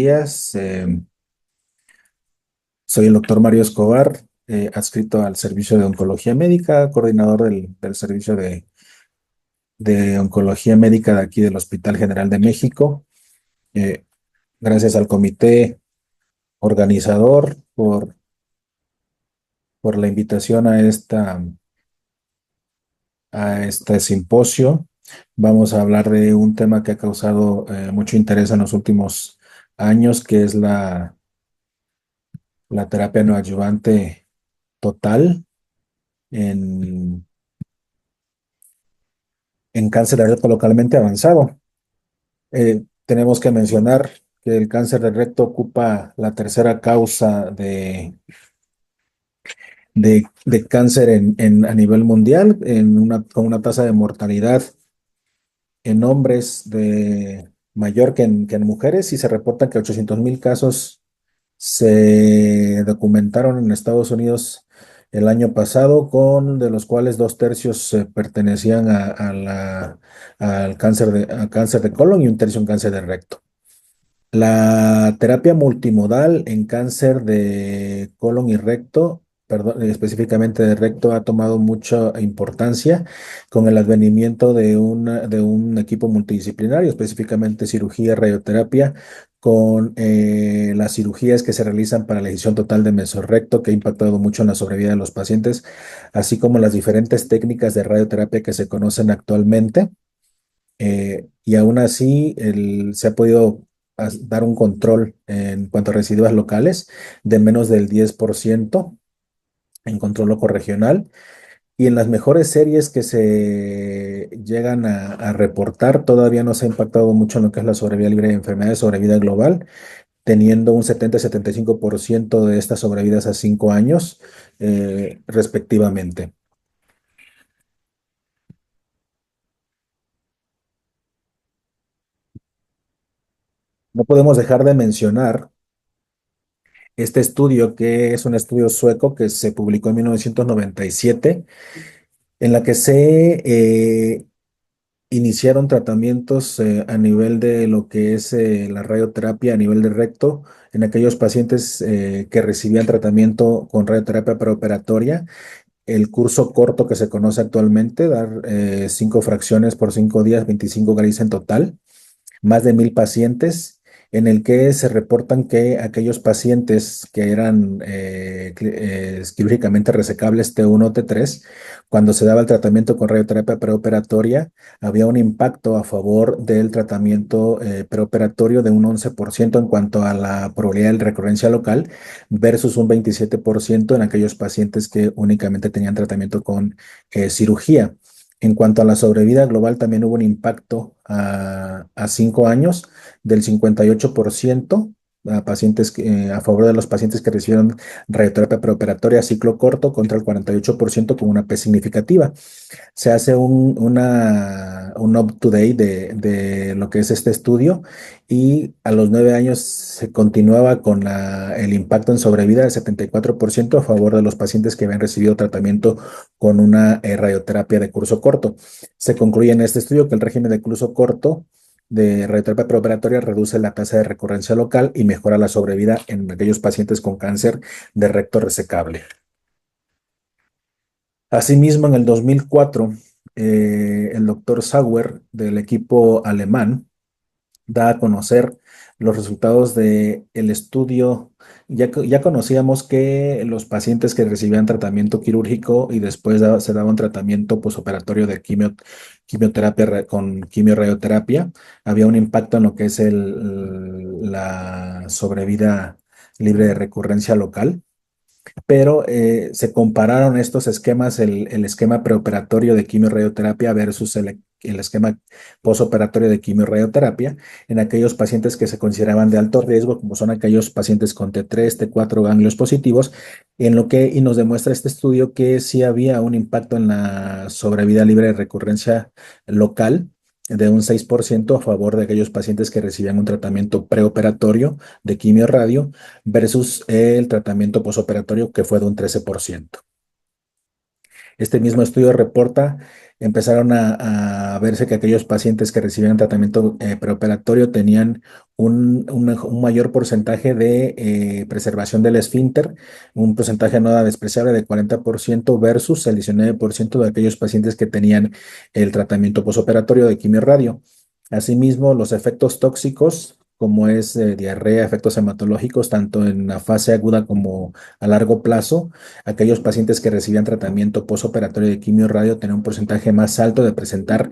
días. Soy el doctor Mario Escobar, adscrito al Servicio de Oncología Médica, coordinador del Servicio de Oncología Médica de aquí del Hospital General de México. Eh, Gracias al comité organizador por la invitación a este simposio. Vamos a hablar de un tema que ha causado mucho interés en los últimos años, que es la terapia neoadyuvante total en, en cáncer de recto localmente avanzado. Tenemos que mencionar que el cáncer de recto ocupa la tercera causa de cáncer a nivel mundial, con una tasa de mortalidad en hombres mayor que en mujeres, y se reporta que 800,000 casos se documentaron en Estados Unidos el año pasado, de los cuales 2/3 pertenecían al cáncer de colon y 1/3 un cáncer de recto. La terapia multimodal en cáncer de colon y recto, perdón, específicamente de recto, ha tomado mucha importancia con el advenimiento de un equipo multidisciplinario, específicamente cirugía, radioterapia, con las cirugías que se realizan para la decisión total de mesorrecto, que ha impactado mucho en la sobrevida de los pacientes, así como las diferentes técnicas de radioterapia que se conocen actualmente. Y aún así, se ha podido dar un control en cuanto a residuos locales de menos del 10% en control locorregional. Y en las mejores series que se llegan a reportar, todavía no se ha impactado mucho en lo que es la sobrevida libre de enfermedades, sobrevida global, teniendo un 70-75% de estas sobrevidas a 5 años, respectivamente. No podemos dejar de mencionar este estudio, que es un estudio sueco que se publicó en 1997, en la que se iniciaron tratamientos a nivel de lo que es la radioterapia a nivel de recto en aquellos pacientes que recibían tratamiento con radioterapia preoperatoria. El curso corto que se conoce actualmente, dar 5 fracciones por 5 días, 25 Gray en total, más de 1,000 pacientes, en el que se reportan que aquellos pacientes que eran quirúrgicamente resecables T1 o T3, cuando se daba el tratamiento con radioterapia preoperatoria, había un impacto a favor del tratamiento preoperatorio de un 11% en cuanto a la probabilidad de recurrencia local, versus un 27% en aquellos pacientes que únicamente tenían tratamiento con cirugía. En cuanto a la sobrevida global, también hubo un impacto a 5 años del 58% a favor de los pacientes que recibieron radioterapia preoperatoria a ciclo corto, contra el 48% con una P significativa. Se hace un up-to-date de lo que es este estudio, y a los 9 años se continuaba con el impacto en sobrevida del 74% a favor de los pacientes que habían recibido tratamiento con una radioterapia de curso corto. Se concluye en este estudio que el régimen de curso corto de radioterapia preoperatoria reduce la tasa de recurrencia local y mejora la sobrevida en aquellos pacientes con cáncer de recto resecable. Asimismo, en el 2004, el doctor Sauer, del equipo alemán, da a conocer los resultados del estudio. Ya conocíamos que los pacientes que recibían tratamiento quirúrgico y después se daba un tratamiento posoperatorio de quimioterapia con quimiorradioterapia, había un impacto en lo que es la sobrevida libre de recurrencia local. Pero se compararon estos esquemas, el esquema preoperatorio de quimiorradioterapia versus el esquema posoperatorio de quimiorradioterapia, en aquellos pacientes que se consideraban de alto riesgo, como son aquellos pacientes con T3, T4 ganglios positivos, y nos demuestra este estudio que sí había un impacto en la sobrevida libre de recurrencia local de un 6% a favor de aquellos pacientes que recibían un tratamiento preoperatorio de quimio-radio, versus el tratamiento posoperatorio, que fue de un 13%. Este mismo estudio reporta, empezaron a verse que aquellos pacientes que recibían tratamiento preoperatorio tenían un mayor porcentaje de preservación del esfínter, un porcentaje no despreciable de 40% versus el 19% de aquellos pacientes que tenían el tratamiento posoperatorio de quimio-radio. Asimismo, los efectos tóxicos, como es diarrea, efectos hematológicos, tanto en la fase aguda como a largo plazo, aquellos pacientes que recibían tratamiento posoperatorio de quimio radio tenían un porcentaje más alto de presentar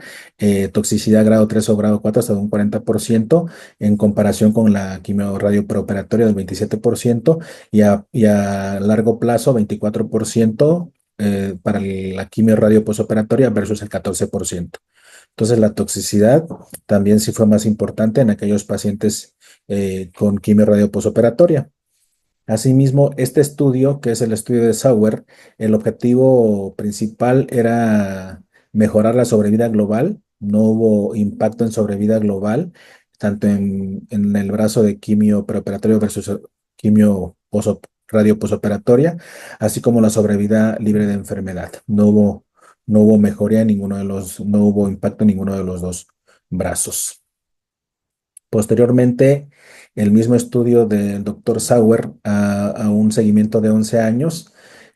toxicidad grado 3 o grado 4 hasta de un 40% en comparación con la quimio radio preoperatoria del 27% y a largo plazo 24% para la quimio radio posoperatoria versus el 14%. Entonces, la toxicidad también sí fue más importante en aquellos pacientes con quimio radio posoperatoria. Asimismo, este estudio, que es el estudio de Sauer, el objetivo principal era mejorar la sobrevida global. No hubo impacto en sobrevida global, tanto en el brazo de quimio preoperatorio versus quimio radio posoperatoria, así como la sobrevida libre de enfermedad. No hubo mejoría en ninguno de no hubo impacto en ninguno de los dos brazos. Posteriormente, el mismo estudio del doctor Sauer a un seguimiento de 11 años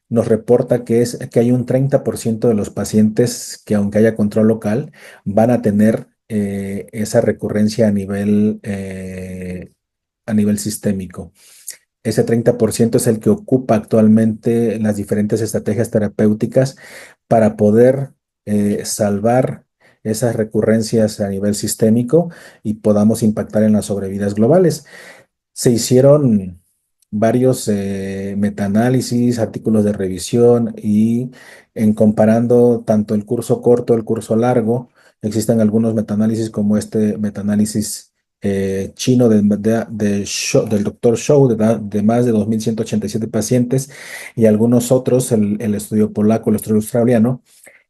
nos reporta que hay un 30% de los pacientes que, aunque haya control local, van a tener esa recurrencia a nivel sistémico. Ese 30% es el que ocupa actualmente las diferentes estrategias terapéuticas para poder salvar esas recurrencias a nivel sistémico y podamos impactar en las sobrevidas globales. Se hicieron varios metaanálisis, artículos de revisión y en comparando tanto el curso corto, el curso largo, existen algunos metaanálisis como este metaanálisis chino del doctor Shou de más de 2.187 pacientes y algunos otros, el estudio polaco, el estudio australiano,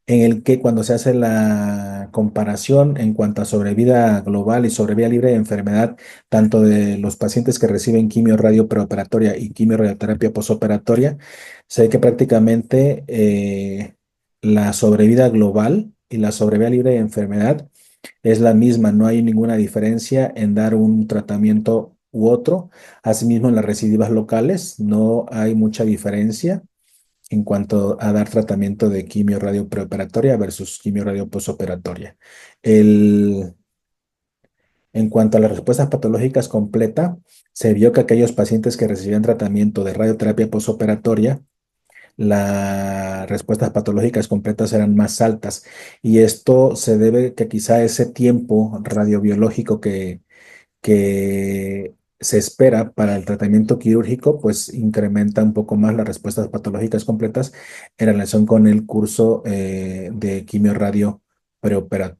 en el que cuando se hace la comparación en cuanto a sobrevida global y sobrevida libre de enfermedad, tanto de los pacientes que reciben quimio radio preoperatoria y quimio radioterapia posoperatoria, se ve que prácticamente la sobrevida global y la sobrevida libre de enfermedad es la misma, no hay ninguna diferencia en dar un tratamiento u otro. Asimismo, en las recidivas locales no hay mucha diferencia en cuanto a dar tratamiento de quimio radio preoperatoria versus quimio radio posoperatoria. El, en cuanto a las respuestas patológicas completa, se vio que aquellos pacientes que recibían tratamiento de radioterapia posoperatoria, las respuestas patológicas completas eran más altas y esto se debe que quizá ese tiempo radiobiológico que se espera para el tratamiento quirúrgico, pues incrementa un poco más las respuestas patológicas completas en relación con el curso de quimio radio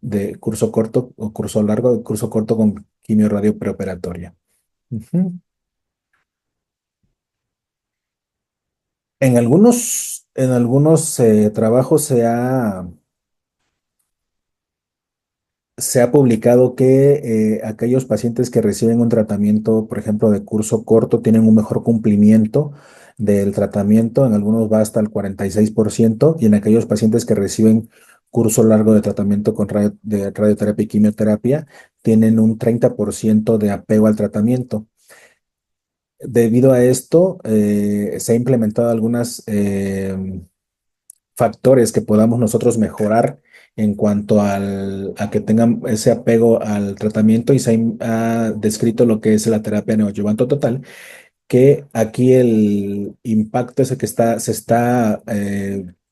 de curso corto o curso largo, de curso corto con quimio radio preoperatoria. Ujú. En algunos trabajos se ha publicado que aquellos pacientes que reciben un tratamiento, por ejemplo, de curso corto, tienen un mejor cumplimiento del tratamiento. En algunos va hasta el 46%, y en aquellos pacientes que reciben curso largo de tratamiento de radioterapia y quimioterapia, tienen un 30% de apego al tratamiento. Debido a esto, se ha implementado algunas factores que podamos nosotros mejorar en cuanto a que tengan ese apego al tratamiento, y ha descrito lo que es la terapia neoadyuvante total, que aquí el impacto es el que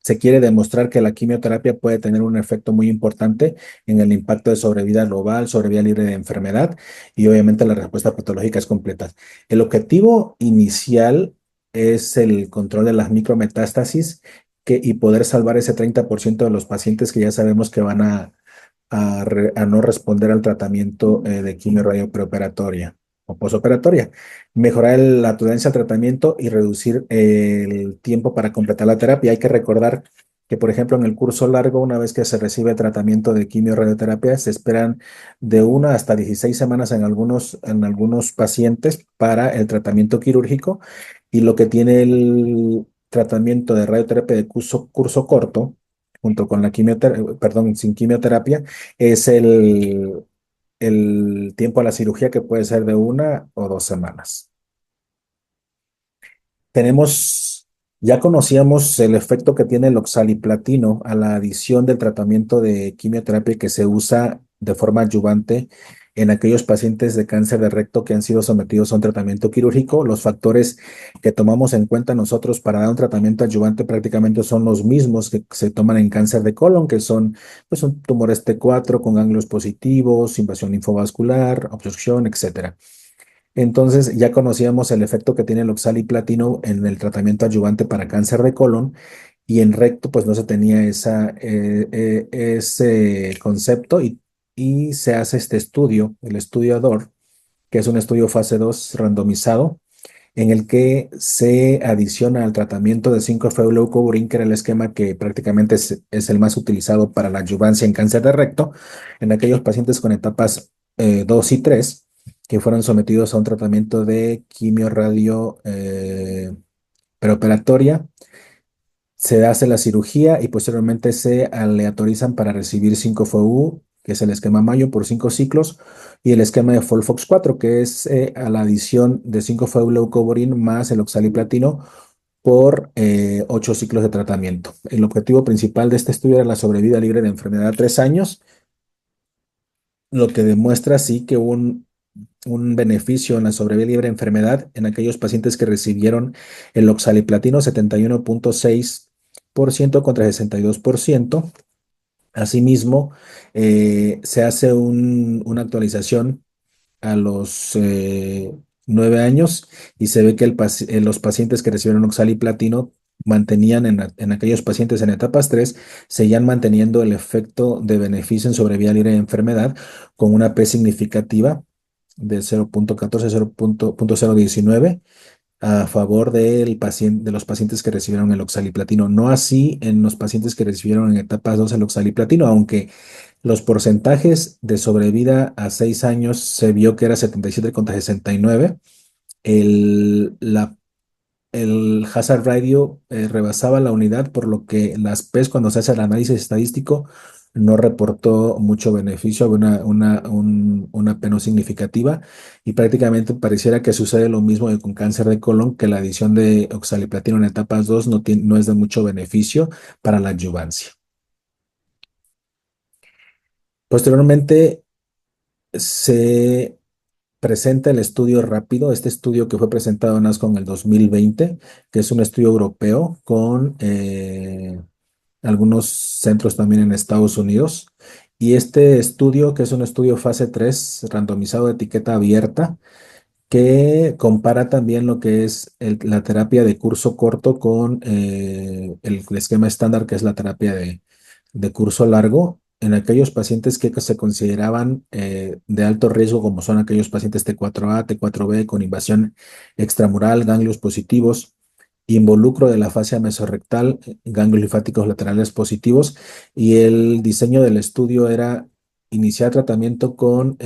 se quiere demostrar que la quimioterapia puede tener un efecto muy importante en el impacto de sobrevida global, sobrevida libre de enfermedad y obviamente las respuestas patológicas completas. El objetivo inicial es el control de las micrometástasis y poder salvar ese 30% de los pacientes que ya sabemos que van a no responder al tratamiento de quimio preoperatoria o posoperatoria, mejorar la tolerancia al tratamiento y reducir el tiempo para completar la terapia. Hay que recordar que, por ejemplo, en el curso largo, una vez que se recibe tratamiento de quimio-radioterapia, se esperan de 1 hasta 16 semanas en algunos pacientes para el tratamiento quirúrgico, y lo que tiene el tratamiento de radioterapia de curso corto junto con la quimioterapia, perdón, sin quimioterapia, es el tiempo a la cirugía, que puede ser de 1 o 2 semanas. Tenemos, ya conocíamos el efecto que tiene el oxaliplatino a la adición del tratamiento de quimioterapia que se usa de forma adyuvante en aquellos pacientes de cáncer de recto que han sido sometidos a un tratamiento quirúrgico. Los factores que tomamos en cuenta nosotros para dar un tratamiento adyuvante prácticamente son los mismos que se toman en cáncer de colon, que son pues, un tumor T4 con ganglios positivos, invasión linfovascular, obstrucción, etcétera. Entonces ya conocíamos el efecto que tiene el oxaliplatino en el tratamiento adyuvante para cáncer de colon, y en recto pues no se tenía ese concepto, y se hace este estudio, el estudio ADOR, que es un estudio fase 2 randomizado en el que se adiciona al tratamiento de 5-FeU-leucovorin, que era el esquema que prácticamente es el más utilizado para la adyuvancia en cáncer de recto, en aquellos pacientes con etapas 2 y 3 que fueron sometidos a un tratamiento de quimio-radio preoperatoria. Se hace la cirugía y posteriormente se aleatorizan para recibir 5-FeU, que es el esquema Mayo, por 5 ciclos, y el esquema de FOLFOX4, que es a la adición de 5-FeU-leucovorin más el oxaliplatino por 8 ciclos de tratamiento. El objetivo principal de este estudio era la sobrevida libre de enfermedad a 3 años, lo que demuestra sí que un beneficio en la sobrevida libre de enfermedad en aquellos pacientes que recibieron el oxaliplatino, 71.6% contra 62%. Asimismo, se hace una actualización a los 9 años, y se ve que los pacientes que recibieron oxaliplatino mantenían en aquellos pacientes en etapas 3, seguían manteniendo el efecto de beneficio en sobrevida libre de enfermedad con una P significativa de 0.14, 0.019 a favor de los pacientes que recibieron el oxaliplatino. No así en los pacientes que recibieron en etapas 2 el oxaliplatino, aunque los porcentajes de sobrevida a 6 años se vio que era 77 contra 69. El, la, el hazard ratio rebasaba la unidad, por lo que las P's, cuando se hace el análisis estadístico, no reportó mucho beneficio, había una P no significativa, y prácticamente pareciera que sucede lo mismo que con cáncer de colon, que la adición de oxaliplatino en etapas 2 no es de mucho beneficio para la adyuvancia. Posteriormente se presenta el estudio rápido, este estudio que fue presentado en ASCO en el 2020, que es un estudio europeo con algunos centros también en Estados Unidos. Y este estudio, que es un estudio fase 3 randomizado de etiqueta abierta, que compara también lo que es la terapia de curso corto con el esquema estándar, que es la terapia de curso largo, en aquellos pacientes que se consideraban de alto riesgo, como son aquellos pacientes T4A, T4B con invasión extramural, ganglios positivos, involucro de la fascia mesorrectal, ganglios linfáticos laterales positivos, y el diseño del estudio era iniciar tratamiento con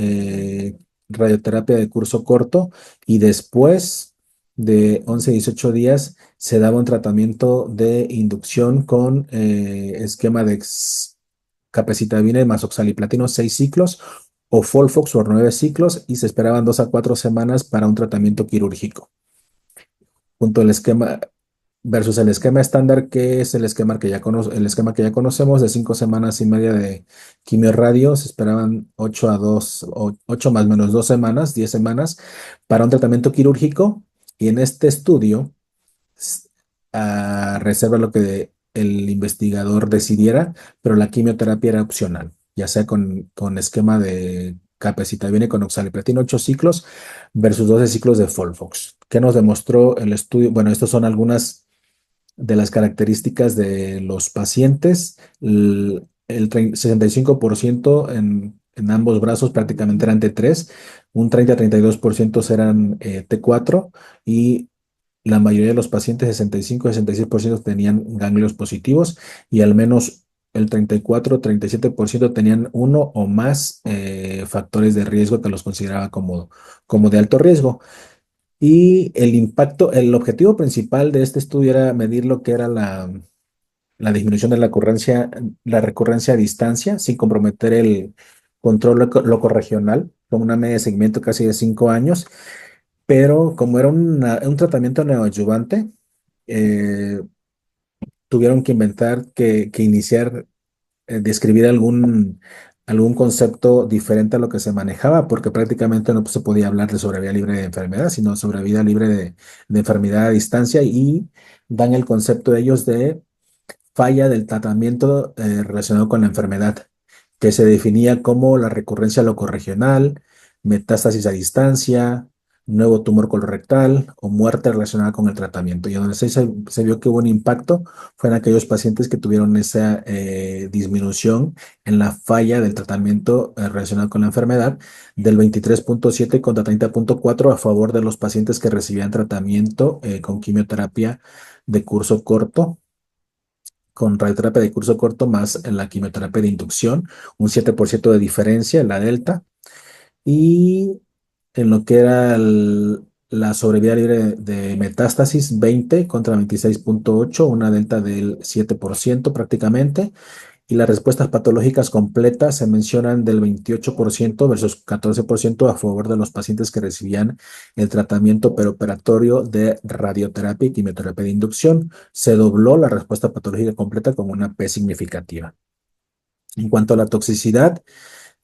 radioterapia de curso corto, y después de 11 a 18 días se daba un tratamiento de inducción con esquema de capecitabina más oxaliplatino 6 ciclos, o Folfox por 9 ciclos, y se esperaban 2 a 4 semanas para un tratamiento quirúrgico. Junto al esquema versus el esquema estándar, que es el esquema que ya conocemos de 5 semanas y media de quimio radio. Se esperaban 8 a 2, 8 más menos 2 semanas, 10 semanas para un tratamiento quirúrgico. Y en este estudio, a reserva lo que el investigador decidiera, pero la quimioterapia era opcional, ya sea con esquema de capecitabina con oxaliplatino 8 ciclos versus 12 ciclos de Folfox. ¿Qué nos demostró el estudio? Bueno, estas son algunas de las características de los pacientes. El 65% en ambos brazos prácticamente eran T3, un 30-32% eran T4, y la mayoría de los pacientes, 65-66%, tenían ganglios positivos, y al menos el 34-37% tenían uno o más factores de riesgo que los consideraba como de alto riesgo. Y el objetivo principal de este estudio era medir lo que era la disminución de la recurrencia a distancia sin comprometer el control locorregional, con una media de seguimiento casi de 5 años, pero como era un tratamiento neoadyuvante, eh, tuvieron que que iniciar, describir algún concepto diferente a lo que se manejaba, porque prácticamente no se podía hablar de sobrevida libre de enfermedad, sino sobrevida libre de enfermedad a distancia, y dan el concepto de ellos de falla del tratamiento relacionado con la enfermedad, que se definía como la recurrencia locorregional, metástasis a distancia, nuevo tumor colorectal o muerte relacionada con el tratamiento. Y donde se vio que hubo un impacto fue en aquellos pacientes que tuvieron esa disminución en la falla del tratamiento relacionado con la enfermedad, del 23,7 contra 30,4 a favor de los pacientes que recibían tratamiento con quimioterapia de curso corto, con radioterapia de curso corto más en la quimioterapia de inducción, un 7% de diferencia en la delta. Y en lo que era la sobrevida libre de metástasis, 20 contra 26,8, una delta del 7% prácticamente. Y las respuestas patológicas completas se mencionan del 28% versus 14% a favor de los pacientes que recibían el tratamiento peroperatorio de radioterapia y quimioterapia de inducción. Se dobló la respuesta patológica completa con una P significativa. En cuanto a la toxicidad,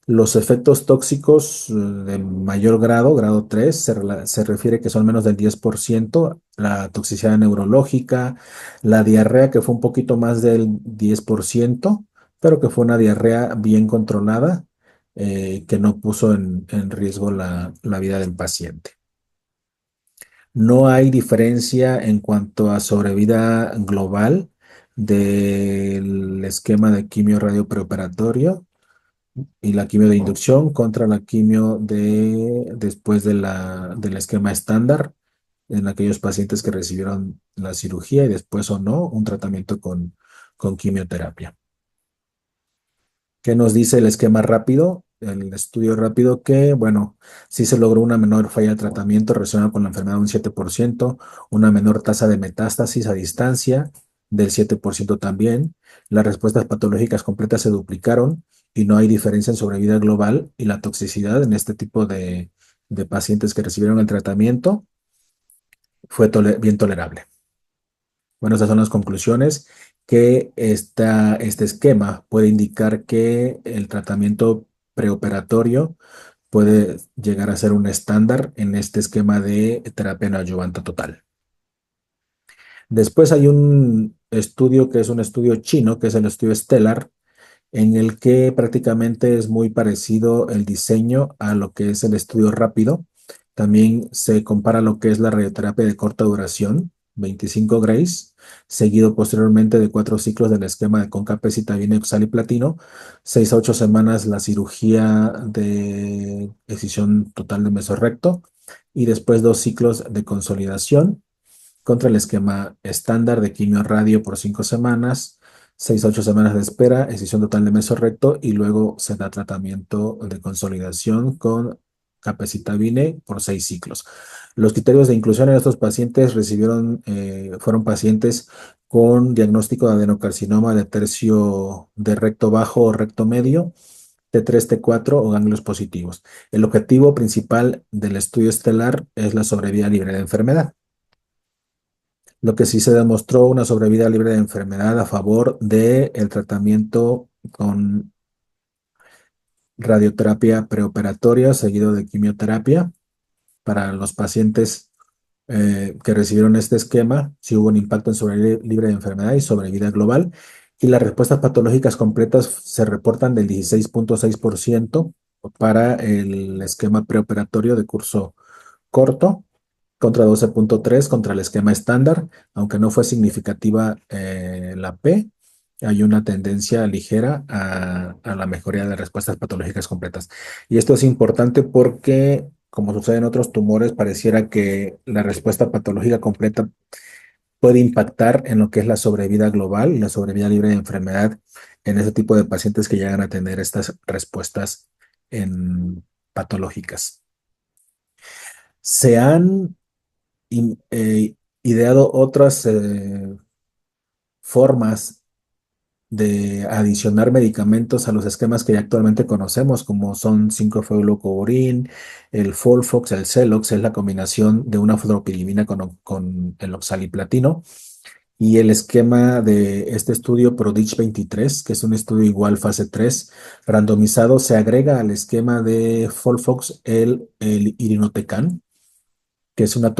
los efectos tóxicos de mayor grado, grado 3, se refiere que son menos del 10%, la toxicidad neurológica, la diarrea que fue un poquito más del 10%, pero que fue una diarrea bien controlada, que no puso en riesgo la vida del paciente. No hay diferencia en cuanto a sobrevida global del esquema de quimio radio preoperatorio y la quimio de inducción contra la quimio después del esquema estándar en aquellos pacientes que recibieron la cirugía y después o no un tratamiento con quimioterapia. ¿Qué nos dice el esquema rápido? El estudio rápido que, bueno, sí se logró una menor falla de tratamiento relacionada con la enfermedad un 7%, una menor tasa de metástasis a distancia del 7% también. Las respuestas patológicas completas se duplicaron y no hay diferencia en sobrevida global, y la toxicidad en este tipo de pacientes que recibieron el tratamiento fue bien tolerable. Bueno, esas son las conclusiones, que este esquema puede indicar que el tratamiento preoperatorio puede llegar a ser un estándar en este esquema de terapia neoadyuvante total. Después hay un estudio que es un estudio chino, que es el estudio Stellar, en el que prácticamente es muy parecido el diseño a lo que es el estudio rápido. También se compara lo que es la radioterapia de corta duración, 25 Grays, seguido posteriormente de 4 ciclos del esquema de concapecitabina, oxaliplatino, 6 a 8 semanas la cirugía de excisión total de mesorrecto y después 2 ciclos de consolidación contra el esquema estándar de quimio radio por 5 semanas, 6 a 8 semanas de espera, excisión total de mesorrecto, y luego se da tratamiento de consolidación con capecitabine por 6 ciclos. Los criterios de inclusión en estos pacientes fueron pacientes con diagnóstico de adenocarcinoma de tercio de recto bajo o recto medio, T3, T4 o ganglios positivos. El objetivo principal del estudio estelar es la sobrevida libre de enfermedad. Lo que sí se demostró una sobrevida libre de enfermedad a favor del tratamiento con radioterapia preoperatoria seguido de quimioterapia para los pacientes que recibieron este esquema. Sí hubo un impacto en sobrevida libre de enfermedad y sobrevida global. Y las respuestas patológicas completas se reportan del 16,6% para el esquema preoperatorio de curso corto contra 12,3 contra el esquema estándar. Aunque no fue significativa la P, hay una tendencia ligera a la mejoría de respuestas patológicas completas. Y esto es importante porque, como sucede en otros tumores, pareciera que la respuesta patológica completa puede impactar en lo que es la sobrevida global y la sobrevida libre de enfermedad en ese tipo de pacientes que llegan a tener estas respuestas patológicas. Se han ideado otras formas de adicionar medicamentos a los esquemas que ya actualmente conocemos, como son 5-fluorocoburin, el Folfox, el Celox, es la combinación de una fluoropiribina con el oxaliplatino. Y el esquema de este estudio PRODIGE 23, que es un estudio igual fase 3 randomizado, se agrega al esquema de Folfox el irinotecan, que es una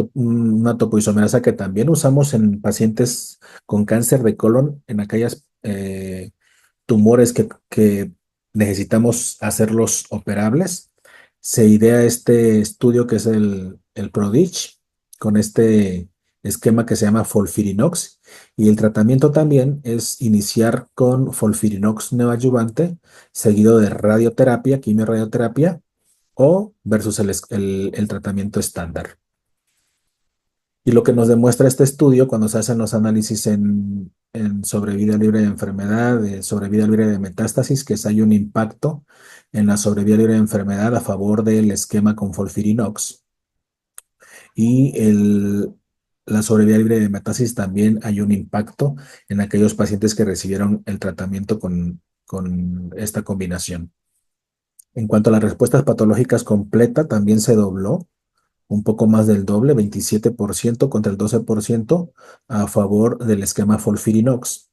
topoisomerasa que también usamos en pacientes con cáncer de colon, en aquellas tumores que necesitamos hacerlos operables. Se idea este estudio que es el PRODIGE con este esquema que se llama FOLFIRINOX, y el tratamiento también es iniciar con FOLFIRINOX neoadyuvante seguido de radioterapia, quimioradioterapia o versus el tratamiento estándar. Y lo que nos demuestra este estudio cuando se hacen los análisis en sobrevida libre de enfermedad, de sobrevida libre de metástasis, que es hay un impacto en la sobrevida libre de enfermedad a favor del esquema con FOLFIRINOX. Y la sobrevida libre de metástasis también hay un impacto en aquellos pacientes que recibieron el tratamiento con esta combinación. En cuanto a las respuestas patológicas completa, también se dobló un poco más del doble, 27% contra el 12% a favor del esquema FOLFIRINOX.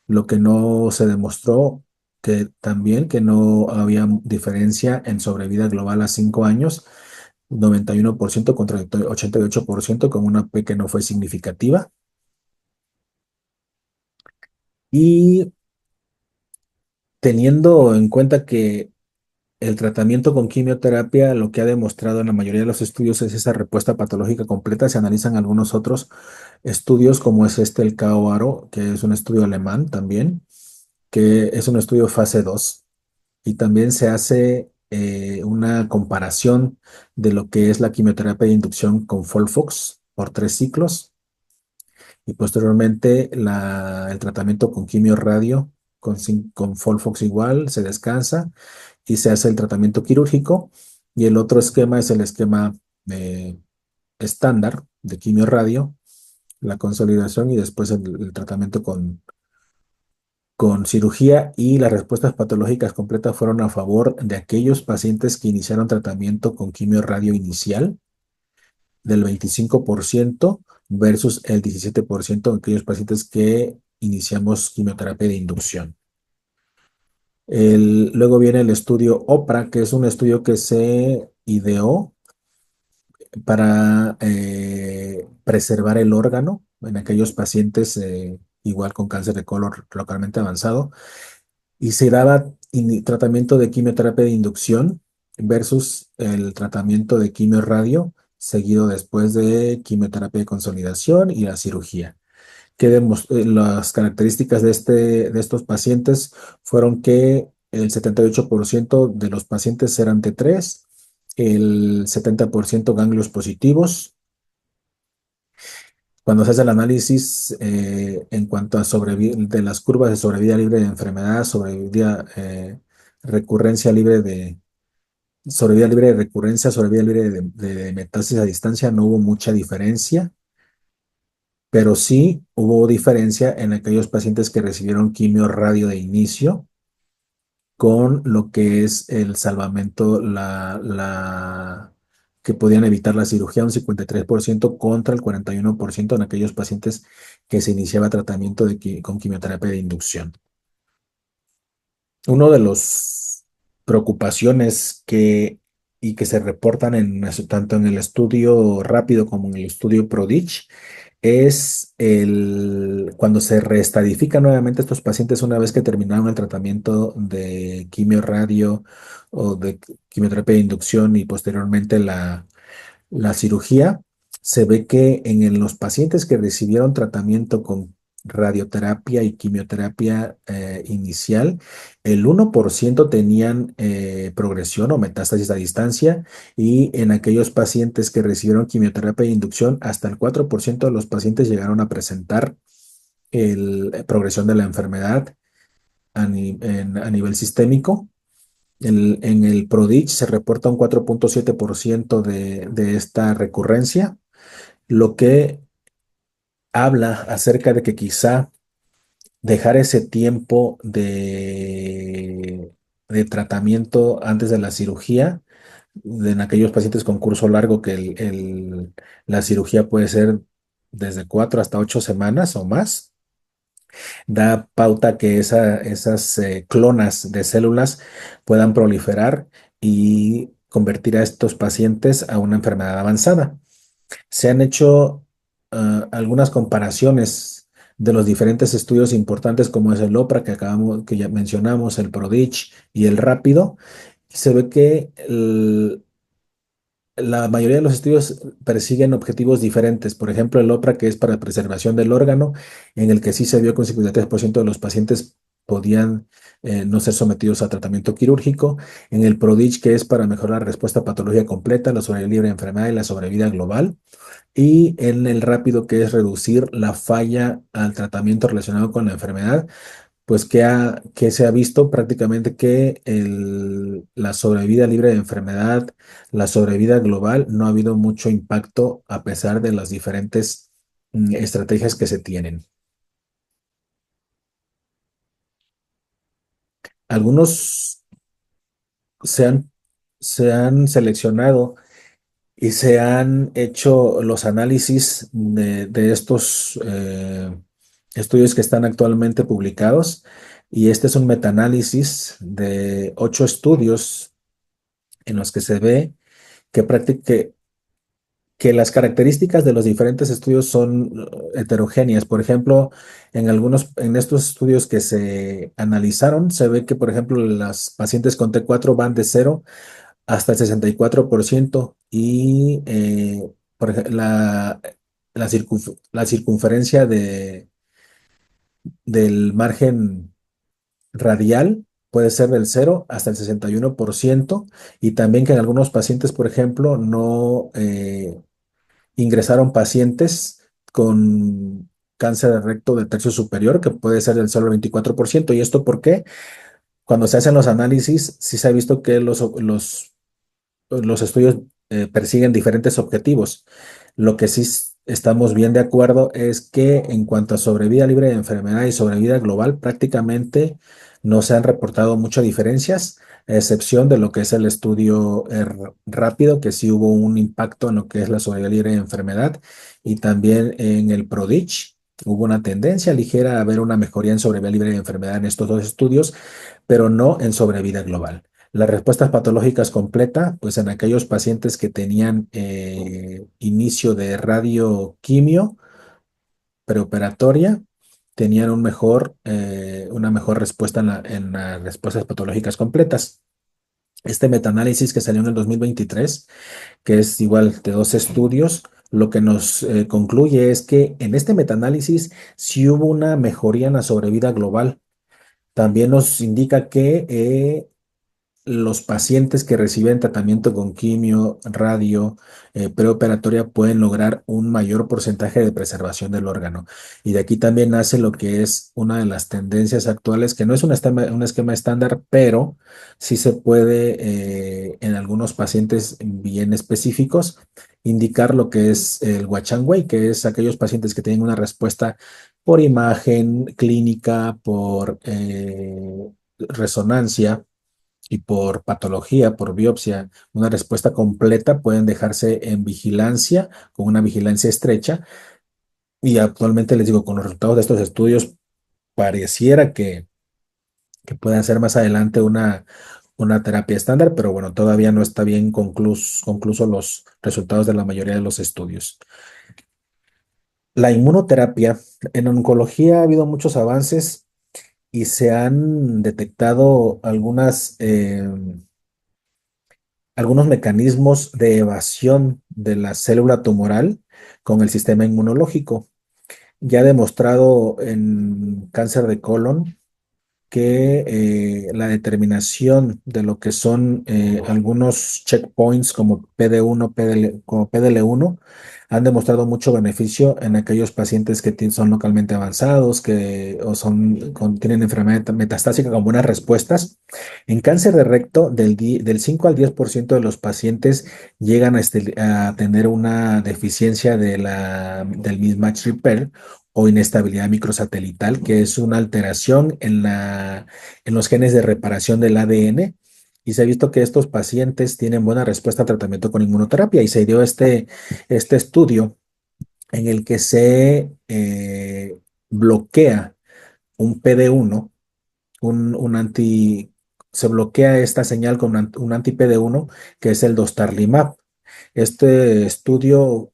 Lo que no se demostró que también que no había diferencia en sobrevida global a 5 años, 91% contra el 88%, con una P que no fue significativa. Y teniendo en cuenta que el tratamiento con quimioterapia, lo que ha demostrado en la mayoría de los estudios es esa respuesta patológica completa. Se analizan algunos otros estudios, como es el CAOARO, que es un estudio alemán también, que es un estudio fase 2. Y también se hace una comparación de lo que es la quimioterapia de inducción con Folfox por 3 ciclos, y posteriormente el tratamiento con quimio radio con Folfox igual, se descansa y se hace el tratamiento quirúrgico. Y el otro esquema es el esquema eh, estándar de quimio radio, la consolidación y después el tratamiento con cirugía. Y las respuestas patológicas completas fueron a favor de aquellos pacientes que iniciaron tratamiento con quimio radio inicial, del 25% versus el 17% de aquellos pacientes que iniciamos quimioterapia de inducción. Luego viene el estudio OPRA, que es un estudio que se ideó para preservar el órgano en aquellos pacientes igual con cáncer de colon localmente avanzado, y se daba tratamiento de quimioterapia de inducción versus el tratamiento de quimio radio seguido después de quimioterapia de consolidación y la cirugía. Las características de estos pacientes fueron que el 78% de los pacientes eran T3, el 70% ganglios positivos. Cuando se hace el análisis en cuanto a de las curvas de sobrevida libre de enfermedad, recurrencia libre de sobrevida libre de recurrencia, sobrevida libre de metástasis a distancia, no hubo mucha diferencia, pero sí hubo diferencia en aquellos pacientes que recibieron quimio radio de inicio con lo que es el salvamento, que podían evitar la cirugía, un 53% contra el 41% en aquellos pacientes que se iniciaba tratamiento con quimioterapia de inducción. Uno de los preocupaciones y que se reportan tanto en el estudio rápido como en el estudio PRODIGE es cuando se reestadifican nuevamente estos pacientes una vez que terminaron el tratamiento de quimio radio o de quimioterapia de inducción y posteriormente la cirugía. Se ve que en los pacientes que recibieron tratamiento con radioterapia y quimioterapia inicial, el 1% tenían progresión o metástasis a distancia, y en aquellos pacientes que recibieron quimioterapia de inducción, hasta el 4% de los pacientes llegaron a presentar progresión de la enfermedad a nivel sistémico. En el PRODIGE se reporta un 4,7% de esta recurrencia, lo que habla acerca de que quizá dejar ese tiempo de tratamiento antes de la cirugía, en aquellos pacientes con curso largo que la cirugía puede ser desde 4 hasta 8 semanas o más, da pauta que esas clonas de células puedan proliferar y convertir a estos pacientes a una enfermedad avanzada. Se han hecho algunas comparaciones de los diferentes estudios importantes como es el OPRA que ya mencionamos, el PRODIGE y el Rápido. Se ve que la mayoría de los estudios persiguen objetivos diferentes. Por ejemplo, el OPRA, que es para preservación del órgano, en el que sí se vio que un 53% de los pacientes podían no ser sometidos a tratamiento quirúrgico. En el PRODIGE, que es para mejorar la respuesta a patología completa, la sobrevida libre de enfermedad y la sobrevida global. Y en el rápido, que es reducir la falla al tratamiento relacionado con la enfermedad, pues que se ha visto prácticamente que la sobrevida libre de enfermedad, la sobrevida global, no ha habido mucho impacto a pesar de las diferentes estrategias que se tienen. Algunos se han, se han seleccionado y se han hecho los análisis de estos estudios que están actualmente publicados. Y este es un metaanálisis de 8 estudios en los que se ve que las características de los diferentes estudios son heterogéneas. Por ejemplo, en estos estudios que se analizaron, se ve que, por ejemplo, las pacientes con T4 van de 0 hasta el 64% y la circunferencia del margen radial puede ser del 0 hasta el 61%, y también que en algunos pacientes, por ejemplo, no ingresaron pacientes con cáncer de recto del tercio superior, que puede ser del solo 24%. ¿Y esto por qué? Cuando se hacen los análisis, sí se ha visto que los estudios persiguen diferentes objetivos. Lo que sí estamos bien de acuerdo es que en cuanto a sobrevida libre de enfermedad y sobrevida global, prácticamente no se han reportado muchas diferencias, a excepción de lo que es el estudio rápido, que sí hubo un impacto en lo que es la sobrevida libre de enfermedad, y también en el PRODIGE. Hubo una tendencia ligera a ver una mejoría en sobrevida libre de enfermedad en estos dos estudios, pero no en sobrevida global. Las respuestas patológicas completa, pues en aquellos pacientes que tenían inicio de radioquimio preoperatoria, tenían una mejor respuesta en las respuestas patológicas completas. Este metaanálisis que salió en el 2023, que es igual de 2 estudios, lo que nos concluye es que en este metaanálisis sí hubo una mejoría en la sobrevida global. También nos indica que los pacientes que reciben tratamiento con quimio, radio, preoperatoria pueden lograr un mayor porcentaje de preservación del órgano. Y de aquí también nace lo que es una de las tendencias actuales, que no es un esquema estándar, pero sí se puede, en algunos pacientes bien específicos, indicar lo que es el Watch and Wait, que es aquellos pacientes que tienen una respuesta por imagen clínica, por resonancia y por patología, por biopsia, una respuesta completa, pueden dejarse en vigilancia, con una vigilancia estrecha. Y actualmente les digo, con los resultados de estos estudios, pareciera que puedan ser más adelante una terapia estándar, pero bueno, todavía no está bien concluso los resultados de la mayoría de los estudios. La inmunoterapia, en oncología ha habido muchos avances y se han detectado algunos mecanismos de evasión de la célula tumoral con el sistema inmunológico. Ya demostrado en cáncer de colon que la determinación de lo que son algunos checkpoints como PD1, como PDL1, han demostrado mucho beneficio en aquellos pacientes que son localmente avanzados, tienen enfermedad metastásica con buenas respuestas. En cáncer de recto, del 5 al 10% de los pacientes llegan a tener una deficiencia del mismatch repair, o inestabilidad microsatelital, que es una alteración en los genes de reparación del ADN. Y se ha visto que estos pacientes tienen buena respuesta al tratamiento con inmunoterapia y se dio este estudio en el que se bloquea un PD1, un anti, se bloquea esta señal con un anti-PD1 que es el dostarlimab. Este estudio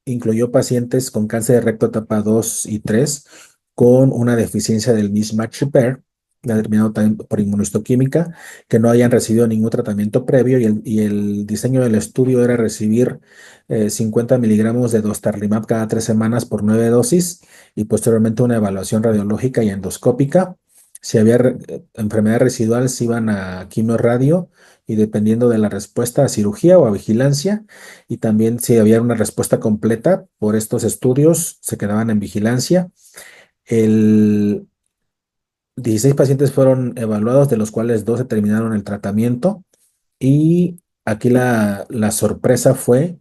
incluyó pacientes con cáncer de recto etapa 2 y 3 con una deficiencia del mismatch repair, determinado también por inmunohistoquímica, que no hayan recibido ningún tratamiento previo y el diseño del estudio era recibir 50 miligramos de dostarlimab cada 3 semanas por 9 dosis y posteriormente una evaluación radiológica y endoscópica. Si había enfermedad residual, se iban a quimio-radio y dependiendo de la respuesta a cirugía o a vigilancia, y también si había una respuesta completa por estos estudios, se quedaban en vigilancia. El 16 pacientes fueron evaluados, de los cuales 12 terminaron el tratamiento y aquí la sorpresa fue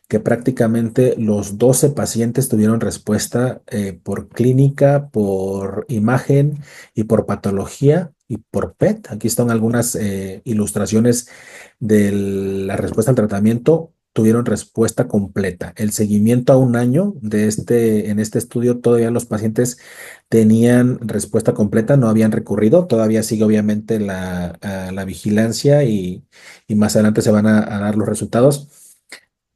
que prácticamente los 12 pacientes tuvieron respuesta por clínica, por imagen y por patología y por PET. Aquí están algunas ilustraciones de la respuesta al tratamiento. Tuvieron respuesta completa. El seguimiento a un año en este estudio, todavía los pacientes tenían respuesta completa, no habían recurrido. Todavía sigue obviamente la vigilancia y más adelante se van a dar los resultados.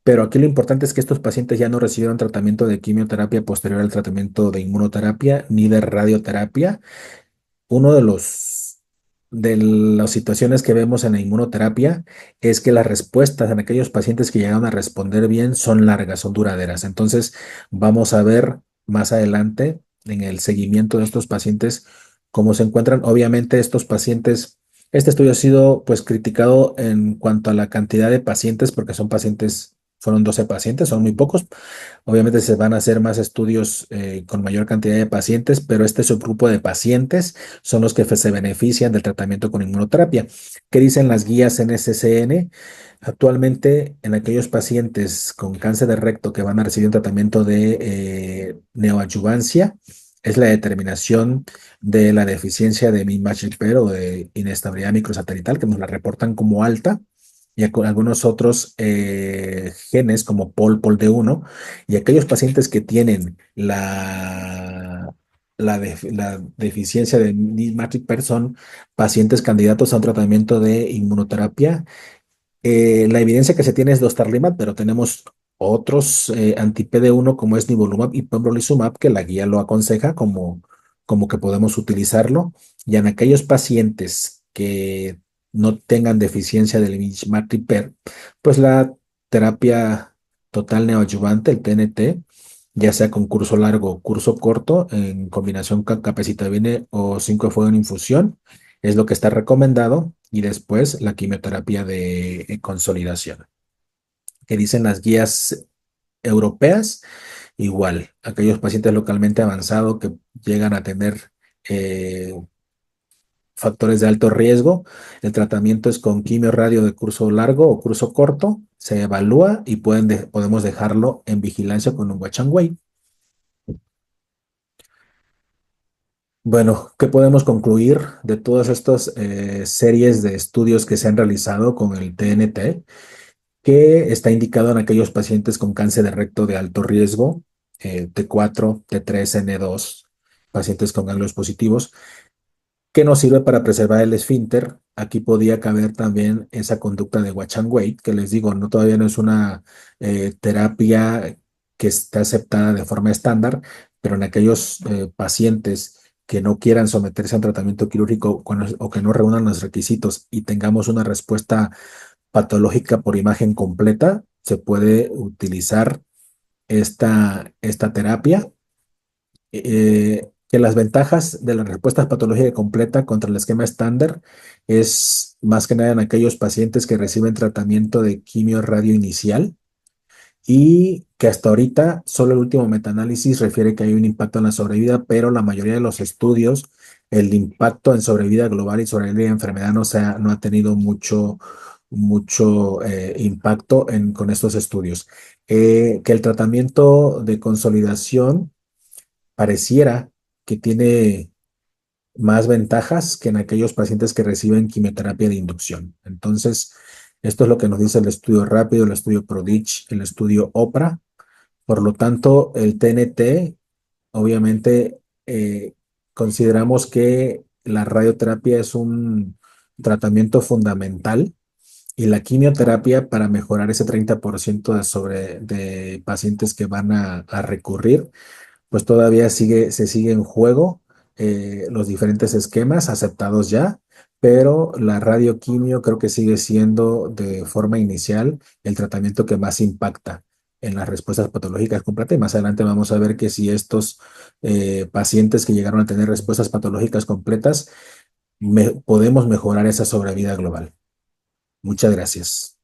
Pero aquí lo importante es que estos pacientes ya no recibieron tratamiento de quimioterapia posterior al tratamiento de inmunoterapia ni de radioterapia. Uno de las situaciones que vemos en la inmunoterapia es que las respuestas en aquellos pacientes que llegaron a responder bien son largas, son duraderas. Entonces, vamos a ver más adelante en el seguimiento de estos pacientes cómo se encuentran. Obviamente, estos pacientes, este estudio ha sido pues criticado en cuanto a la cantidad de pacientes, porque son pacientes, fueron 12 pacientes, son muy pocos. Obviamente se van a hacer más estudios con mayor cantidad de pacientes, pero este subgrupo de pacientes son los que se benefician del tratamiento con inmunoterapia. ¿Qué dicen las guías en SCN? Actualmente, en aquellos pacientes con cáncer de recto que van a recibir un tratamiento de neoadjuvancia, es la determinación de la deficiencia de mismatch repair o de inestabilidad microsatelital, que nos la reportan como alta, y con algunos otros genes como POL-D1, y aquellos pacientes que tienen la deficiencia de mismatch repair son pacientes candidatos a un tratamiento de inmunoterapia. La evidencia que se tiene es dostarlimab, pero tenemos otros anti-PD1 como es nivolumab y pembrolizumab que la guía lo aconseja como que podemos utilizarlo. Y en aquellos pacientes que no tengan deficiencia del mismatch repair, pues la terapia total neoadyuvante, el TNT, ya sea con curso largo o curso corto, en combinación con capecitabine o 5 de fuego en infusión, es lo que está recomendado, y después la quimioterapia de consolidación. Que dicen las guías europeas? Igual, aquellos pacientes localmente avanzados que llegan a tener eh, factores de alto riesgo, el tratamiento es con quimio radio de curso largo o curso corto, se evalúa y podemos dejarlo en vigilancia con un watch and wait. Bueno, ¿qué podemos concluir de todas estas series de estudios que se han realizado con el TNT? Que está indicado en aquellos pacientes con cáncer de recto de alto riesgo, T4, T3, N2, pacientes con ganglios positivos, que nos sirve para preservar el esfínter. Aquí podía caber también esa conducta de watch and wait, que les digo, no todavía no es una terapia que está aceptada de forma estándar, pero en aquellos pacientes que no quieran someterse a un tratamiento quirúrgico o que no reúnan los requisitos y tengamos una respuesta patológica por imagen completa, se puede utilizar esta terapia. Que las ventajas de la respuesta patológica completa contra el esquema estándar es más que nada en aquellos pacientes que reciben tratamiento de quimio radio inicial y que hasta ahorita solo el último metaanálisis refiere que hay un impacto en la sobrevida, pero la mayoría de los estudios, el impacto en sobrevida global y sobrevida de enfermedad no ha tenido mucho impacto con estos estudios. Que el tratamiento de consolidación pareciera que tiene más ventajas que en aquellos pacientes que reciben quimioterapia de inducción. Entonces, esto es lo que nos dice el estudio rápido, el estudio PRODIGE, el estudio OPRA. Por lo tanto, el TNT, obviamente, consideramos que la radioterapia es un tratamiento fundamental y la quimioterapia para mejorar ese 30% de pacientes que van a recurrir, pues todavía se sigue en juego los diferentes esquemas aceptados ya, pero la radioquimio creo que sigue siendo de forma inicial el tratamiento que más impacta en las respuestas patológicas completas. Y más adelante vamos a ver que si estos pacientes que llegaron a tener respuestas patológicas completas, podemos mejorar esa sobrevida global. Muchas gracias.